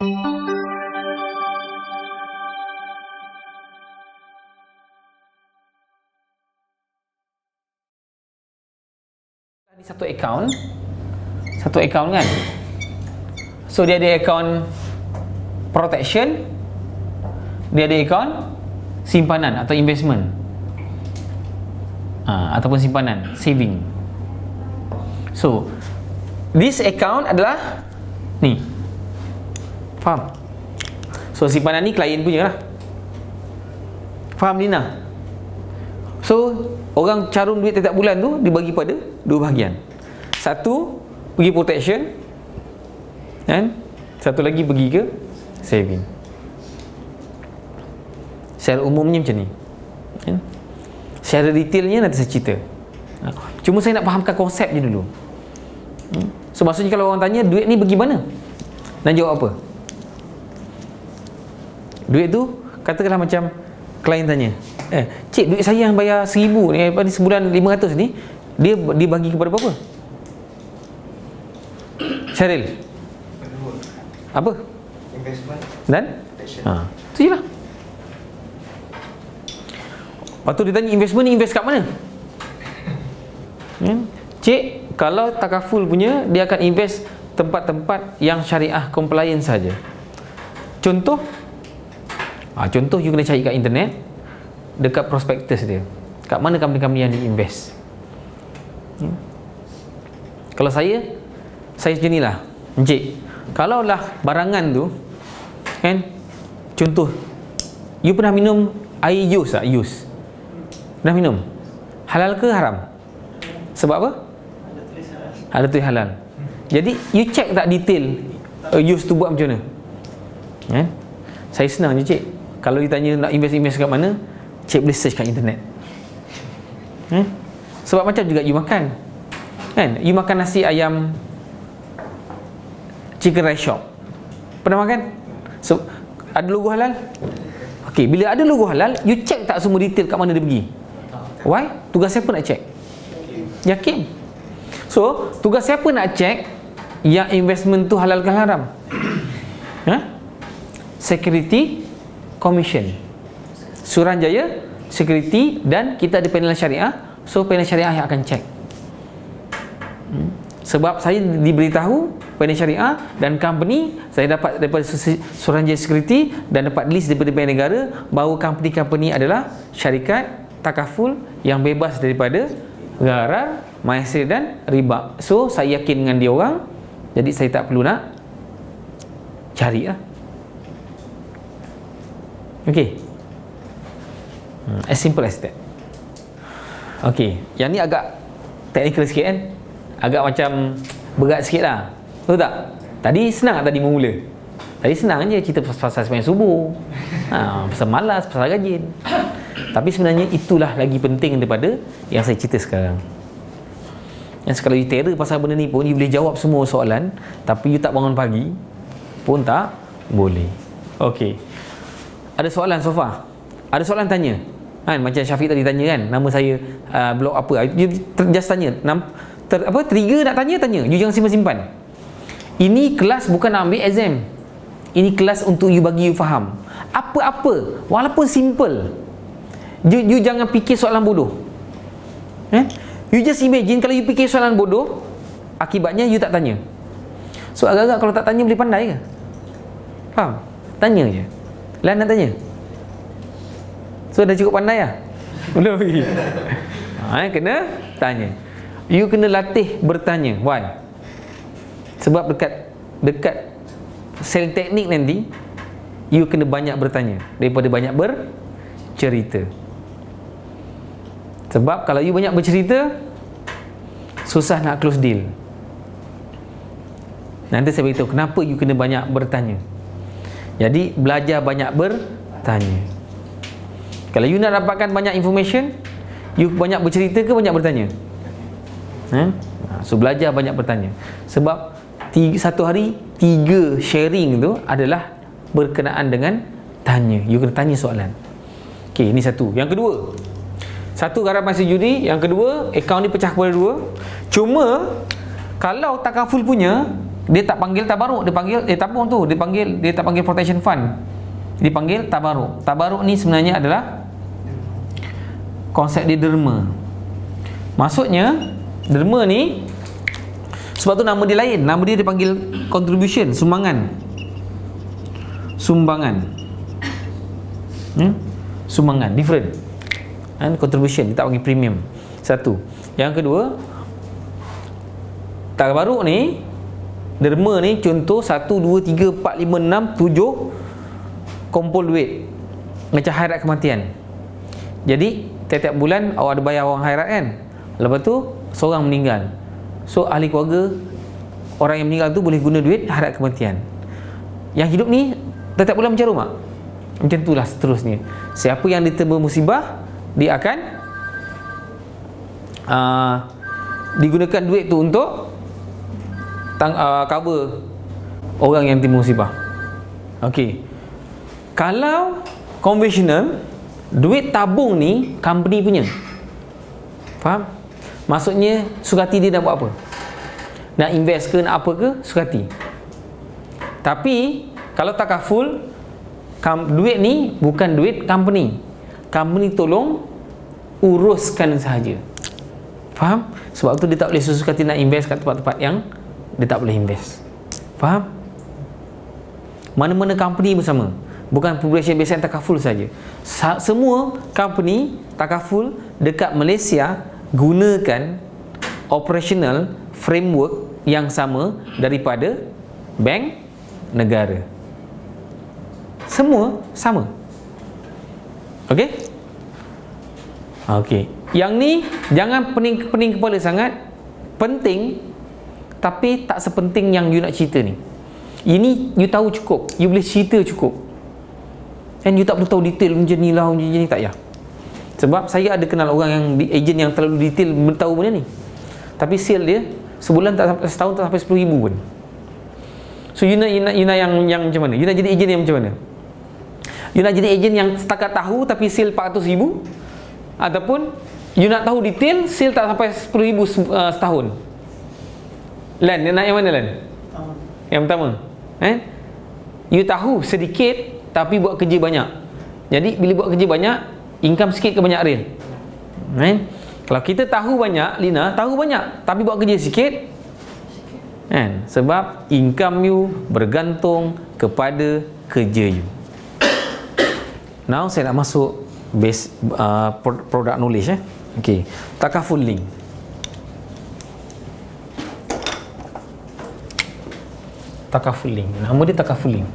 Di satu account kan, so dia ada account protection, dia ada account simpanan atau investment, ataupun simpanan, saving. So this account adalah ni, faham? So simpanan ni klien punya lah, faham Lina? So orang carum duit setiap bulan tu dibagi pada dua bahagian. Satu pergi protection, kan? Satu lagi pergi ke saving. Secara umumnya macam ni, kan? Secara detailnya nanti saya cerita. Cuma saya nak fahamkan konsep je dulu. So maksudnya kalau orang tanya duit ni pergi mana, dan jawab apa? Duit tu katakanlah macam klien tanya, cik, duit saya yang bayar 1,000 ni, sebulan 500 ni, dia dibagi kepada berapa? Syaril? Apa? Investment Dan? Itu je lah. Lepas tu dia tanya, investment ni invest kat mana? Cik, kalau takaful punya, dia akan invest tempat-tempat yang syariah compliant saja. Contoh, contoh you kena cari kat internet, dekat prospektus dia, kat mana company-company yang diinvest. Kalau saya macam ni lah, encik, kalau lah barangan tu, kan, contoh, you pernah minum air Yus tak? Yus pernah minum? Halal ke haram? Sebab apa? Ada tulis halal. Jadi you check tak detail Yus tu buat macam mana, kan? Saya senang je, cik, kalau ditanya nak invest kat mana, cik boleh search kat internet. Sebab macam juga you makan, kan? You makan nasi ayam chicken rice shop, pernah makan? So, ada logo halal? Okey, bila ada logo halal, you check tak semua detail kat mana dia pergi? Why? Tugas siapa nak check? Yakin. So, tugas siapa nak check yang investment tu halal ke haram? Security Commission, Suruhanjaya Security, dan kita ada panel syariah. So panel syariah yang akan check. Sebab saya diberitahu panel syariah dan company, saya dapat daripada Suruhanjaya Security dan dapat list daripada Bank Negara bahawa company-company adalah syarikat takaful yang bebas daripada gharar, maisir dan riba. So saya yakin dengan dia orang, jadi saya tak perlu nak cari lah. Okey, as simple as that. Okey, yang ni agak teknikal sikit kan, agak macam berat sikit lah, betul tak? Tadi senang tak tadi memula? Tadi senang je cerita pasal sembahyang subuh, pasal malas, pasal rajin. Tapi sebenarnya itulah lagi penting daripada yang saya cerita sekarang. Yang kalau you terror pasal benda ni pun, you boleh jawab semua soalan, tapi you tak bangun pagi pun tak boleh. Okey, ada soalan so far? Ada soalan tanya kan? Macam Syafiq tadi tanya kan, nama saya blog apa, you just tanya trigger nak tanya, you jangan simpan-simpan. Ini kelas bukan nak ambil exam, ini kelas untuk you bagi you faham apa-apa, walaupun simple. You jangan fikir soalan bodoh, you just imagine kalau you fikir soalan bodoh, akibatnya you tak tanya. So agak-agak kalau tak tanya boleh pandai ke? Faham? Tanya je lah, nak tanya. So dah cukup pandai lah? Belum lagi. Kena tanya. You kena latih bertanya. Why? Sebab dekat sel teknik nanti, you kena banyak bertanya daripada banyak bercerita. Sebab kalau you banyak bercerita, susah nak close deal. Nanti saya beritahu kenapa you kena banyak bertanya. Jadi belajar banyak bertanya. Kalau you nak dapatkan banyak information, you banyak bercerita ke banyak bertanya? So belajar banyak bertanya. Sebab satu hari 3 sharing tu adalah berkenaan dengan tanya. You kena tanya soalan. Okey, ini satu. Yang kedua, satu garapan sejudi. Yang kedua, akaun ni pecah kepada 2. Cuma kalau takaful punya, Dia tak panggil tabaruk, dia panggil tabung tu, dia tak panggil protection fund. Dipanggil tabaruk. Tabaruk ni sebenarnya adalah konsep dia derma. Maksudnya derma ni, sebab tu nama dia lain. Nama dia dipanggil contribution, sumbangan. Sumbangan, different. Contribution, dia tak panggil premium. Satu. Yang kedua, tabaruk ni, derma ni contoh 1, 2, 3, 4, 5, 6, 7 kumpul duit macam khairat kematian. Jadi tiap-tiap bulan awak ada bayar wang khairat kan, lepas tu seorang meninggal, so ahli keluarga orang yang meninggal tu boleh guna duit khairat kematian. Yang hidup ni tiap-tiap bulan macam rumah. Macam itulah seterusnya. Siapa yang diterima musibah, dia akan digunakan duit tu untuk cover orang yang terima musibah. Okey. Kalau konvensional, duit tabung ni company punya. Faham? Maksudnya sukati dia nak buat apa? Nak invest ke, nak apa ke, sukati. Tapi kalau takaful, duit ni bukan duit company. Company tolong uruskan sahaja. Faham? Sebab tu dia tak boleh sukati nak invest kat tempat-tempat yang dia tak boleh invest. Faham? Mana-mana company bersama, bukan publication biasa yang takaful saja. Semua company takaful dekat Malaysia gunakan operational framework yang sama daripada bank negara. Semua sama. Okey? Okey. Yang ni jangan pening kepala sangat. Penting, tapi tak sepenting yang you nak cerita ni. Ini you tahu cukup, you boleh cerita cukup. And you tak perlu tahu detail macam ni lah, macam ni, tak payah. Sebab saya ada kenal orang yang ejen yang terlalu detail tahu benda ni. Tapi sale dia sebulan tak sampai, setahun tak sampai 10,000 pun. So you nak yang macam mana? You nak jadi ejen yang macam mana? You nak jadi ejen yang setakat tahu tapi sale 400,000, ataupun you nak tahu detail, sale tak sampai 10,000 setahun? Lan, you nak yang mana Lan? Yang pertama. You tahu sedikit tapi buat kerja banyak. Jadi bila buat kerja banyak, income sikit ke banyak real? Kalau kita tahu banyak, Lina tahu banyak tapi buat kerja sikit, sebab income you bergantung kepada kerja you. Now saya nak masuk base product knowledge. Okay, takaful link. Takaful link, nama dia takaful link.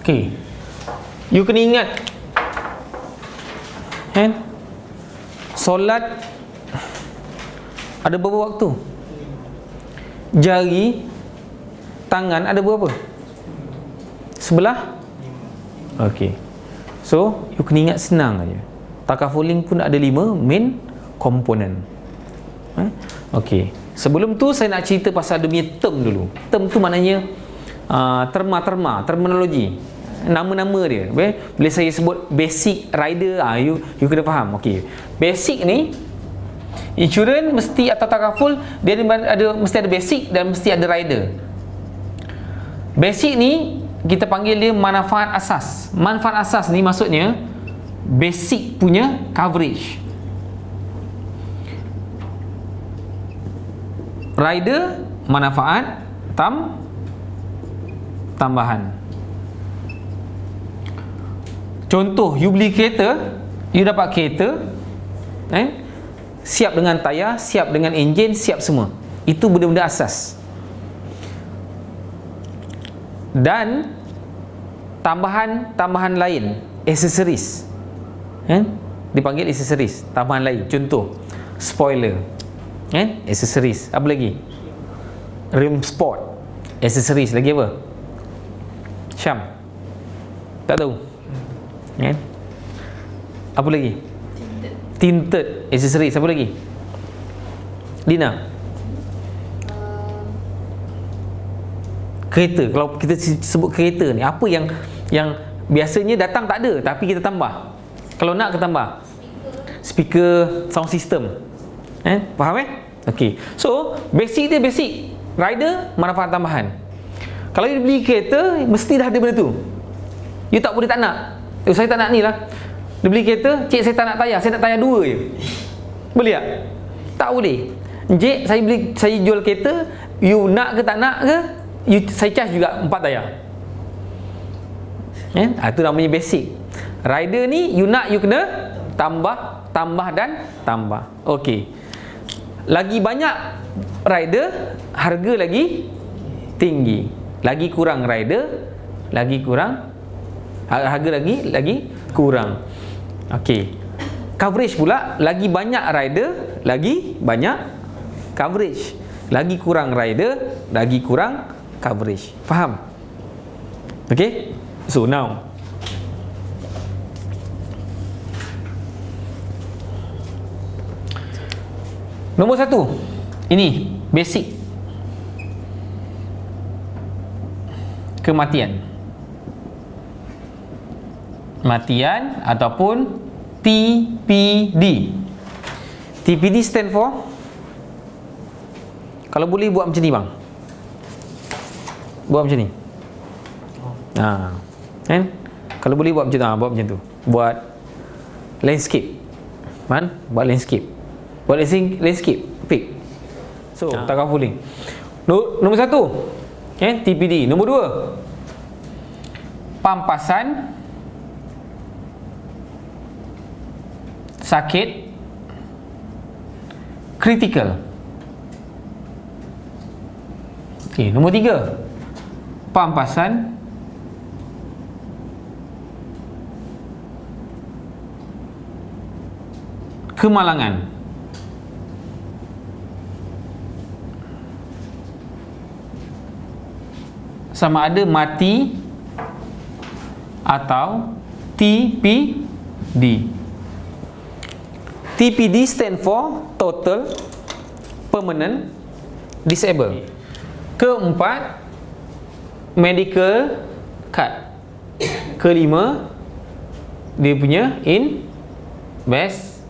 Okay, you kena ingat solat ada berapa waktu? Jari tangan ada berapa? Sebelah? Okey. So, you kena ingat senang aja. Takafuling pun ada 5 main komponen. Okey. Sebelum tu saya nak cerita pasal dia punya term dulu. Term tu maknanya terminologi. Nama-nama dia. Bila saya sebut basic rider, you kena faham. Okey. Basic ni insurance mesti atau takaful dia mesti ada basic dan mesti ada rider. Basic ni kita panggil dia manfaat asas. Manfaat asas ni maksudnya basic punya coverage. Rider manfaat tambahan. Contoh, you beli kereta, you dapat kereta, siap dengan tayar, siap dengan enjin, siap semua. Itu benda-benda asas. Dan tambahan lain, accessories, dipanggil accessories, tambahan lain. Contoh, spoiler, accessories. Apa lagi? Rim sport, accessories. Lagi apa? Syam? Tak tahu. Apa lagi? Tinted accessories. Apa lagi? Dina? kereta. Kalau kita sebut kereta ni, apa yang biasanya datang tak ada tapi kita tambah. Kalau nak kita tambah speaker, sound system. Faham Okey. So basic dia basic. Rider, manfaat tambahan. Kalau you beli kereta, mesti dah ada benda tu. You tak boleh tak nak. Saya tak nak ni lah. Dia beli kereta, cik saya tak nak tayar, saya nak tayar 2 je. Boleh tak? Tak boleh. Cik, saya jual kereta, you nak ke tak nak ke, saya charge juga 4 tayar. Itu namanya basic. Rider ni, you nak, you kena tambah dan tambah. Okey. Lagi banyak rider, harga lagi tinggi. Lagi kurang rider, lagi kurang harga, lagi kurang. Okey. Coverage pula, lagi banyak rider, lagi banyak coverage. Lagi kurang rider, lagi kurang coverage. Faham? Okey? So now, nombor 1, ini basic. Kematian ataupun TPD. TPD stand for, kalau boleh buat macam ni bang, buat macam ni. Kalau boleh buat macam tu, buat macam tu. Buat landscape. Buat landscape. Buat landscape pick. So takafulling. Nombor 1 TPD. Nombor 2, pampasan sakit kritikal. Okey, nombor 3, pampasan kemalangan. Sama ada mati atau TPD. TPD stand for total permanent disable. Keempat, medical card. Kelima, dia punya investment.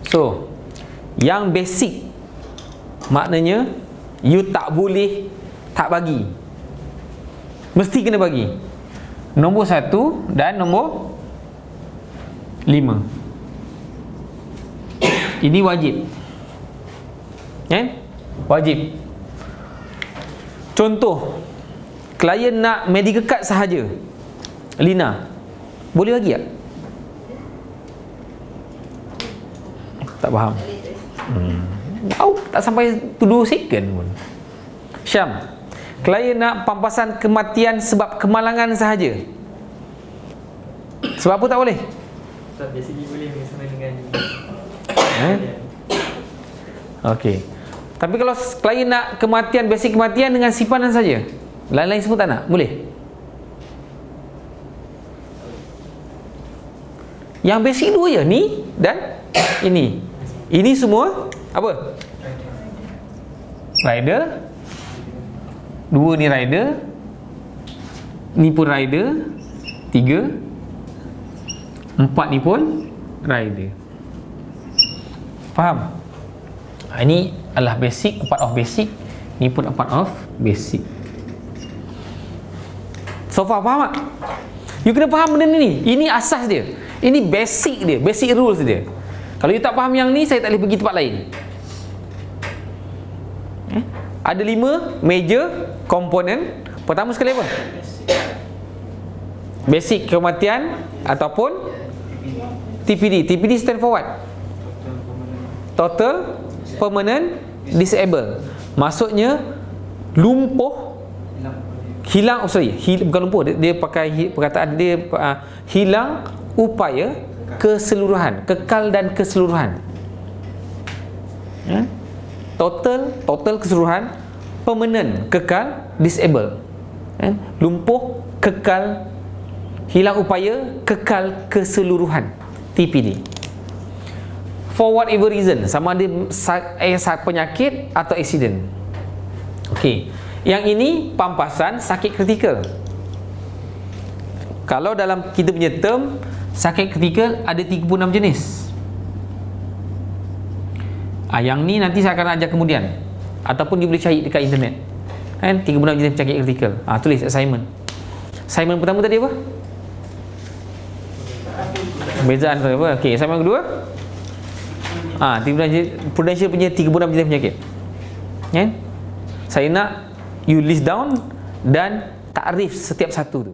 So, yang basic maknanya you tak boleh tak bagi, mesti kena bagi. Nombor 1 dan nombor 5. Ini wajib. Wajib. Contoh, klien nak medical card sahaja, Lina, boleh bagi tak? Tak faham. Tak sampai 2 second pun. Syam, klien nak pampasan kematian sebab kemalangan sahaja, sebab apa tak boleh? Tak, biasanya boleh bersama dengan Okey. Tapi kalau klien nak kematian, basic kematian dengan simpanan saja, lain-lain semua tak nak, boleh? Yang basic 2 je, ni dan ini. Ini semua apa? Rider. 2 ni rider. Ni pun rider. 3, 4 ni pun rider. Faham? Ini adalah basic, part of basic. Ni pun part of basic. So far faham tak? You kena faham benda ni. Ini asas dia. Ini basic dia, basic rules dia. Kalau you tak faham yang ni, saya tak boleh pergi tempat lain. Ada 5 major komponen. Pertama sekali apa? Basic kematian ataupun TPD. TPD stand for what? Total permanent disable. Maksudnya lumpuh, hilang, bukan lumpuh, dia pakai perkataan dia, hilang upaya keseluruhan, kekal dan keseluruhan. Total keseluruhan, permanent, kekal, disable. Lumpuh, kekal, hilang upaya, kekal keseluruhan. TPD. For whatever reason, sama ada penyakit atau accident. Okey. Yang ini pampasan sakit kritikal. Kalau dalam kita punya term sakit kritikal ada 36 jenis. Yang ni nanti saya akan ajar kemudian, ataupun you boleh cari dekat internet. Kan 36 jenis penyakit kritikal. Tulis assignment. Assignment pertama tadi apa? Perbezaan tu apa? Okey, assignment kedua? Prudential punya 36 jenis penyakit. Kan? Saya nak you list down dan takrif setiap satu tu.